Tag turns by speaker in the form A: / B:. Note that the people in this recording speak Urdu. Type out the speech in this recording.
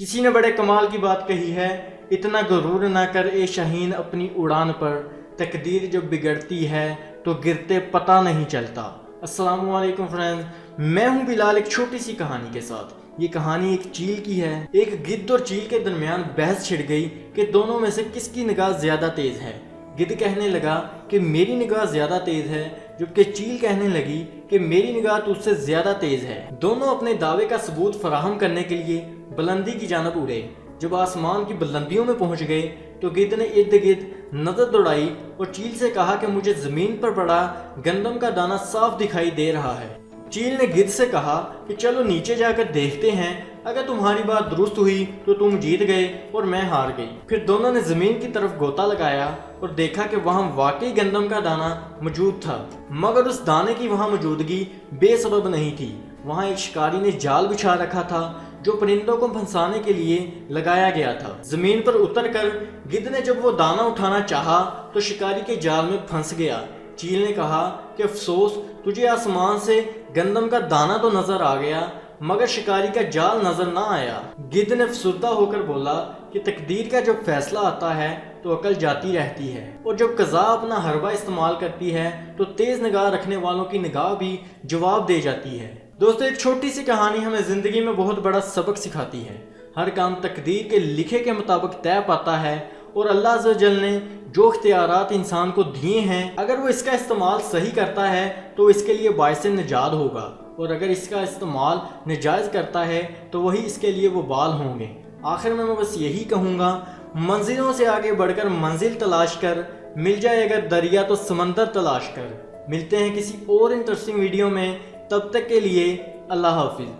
A: کسی نے بڑے کمال کی بات کہی ہے، اتنا غرور نہ کر اے شاہین اپنی اڑان پر، تقدیر جب بگڑتی ہے تو گرتے پتہ نہیں چلتا۔ السلام علیکم فرینڈز، میں ہوں بلال ایک چھوٹی سی کہانی کے ساتھ۔ یہ کہانی ایک چیل کی ہے۔ ایک گدھ اور چیل کے درمیان بحث چھڑ گئی کہ دونوں میں سے کس کی نگاہ زیادہ تیز ہے۔ گدھ کہنے لگا کہ میری نگاہ زیادہ تیز ہے، جبکہ چیل کہنے لگی کہ میری نگاہ تجھ سے زیادہ تیز ہے۔ دونوں اپنے دعوے کا ثبوت فراہم کرنے کے لیے بلندی کی جانب اڑے۔ جب آسمان کی بلندیوں میں پہنچ گئے تو گدھ نے ارد گرد نظر دوڑائی اور چیل سے کہا کہ مجھے زمین پر پڑا گندم کا دانہ صاف دکھائی دے رہا ہے۔ چیل نے گدھ سے کہا کہ چلو نیچے جا کر دیکھتے ہیں، اگر تمہاری بات درست ہوئی تو تم جیت گئے اور میں ہار گئی۔ پھر دونوں نے زمین کی طرف گوتا لگایا اور دیکھا کہ وہاں واقعی گندم کا دانہ موجود تھا، مگر اس دانے کی وہاں موجودگی بے سبب نہیں تھی۔ وہاں ایک شکاری نے جال بچھا رکھا تھا جو پرندوں کو پھنسانے کے لیے لگایا گیا تھا۔ زمین پر اتر کر گدھ نے جب وہ دانہ اٹھانا چاہا تو شکاری کے جال میں پھنس گیا۔ چیل نے کہا کہ افسوس، تجھے آسمان سے گندم کا دانہ تو نظر آ گیا مگر شکاری کا جال نظر نہ آیا۔ گدھ نے افسردہ ہو کر بولا کہ تقدیر کا جب فیصلہ آتا ہے تو عقل جاتی رہتی ہے، اور جب قضا اپنا حربہ استعمال کرتی ہے تو تیز نگاہ رکھنے والوں کی نگاہ بھی جواب دے جاتی ہے۔ دوستو، ایک چھوٹی سی کہانی ہمیں زندگی میں بہت بڑا سبق سکھاتی ہے۔ ہر کام تقدیر کے لکھے کے مطابق طے پاتا ہے، اور اللہ عز و جل نے جو اختیارات انسان کو دیے ہیں، اگر وہ اس کا استعمال صحیح کرتا ہے تو اس کے لیے باعث نجات ہوگا، اور اگر اس کا استعمال ناجائز کرتا ہے تو وہی اس کے لیے وبال ہوں گے۔ آخر میں بس یہی کہوں گا، منزلوں سے آگے بڑھ کر منزل تلاش کر، مل جائے اگر دریا تو سمندر تلاش کر۔ ملتے ہیں کسی اور انٹرسٹنگ ویڈیو میں، تب تک کے لیے اللہ حافظ۔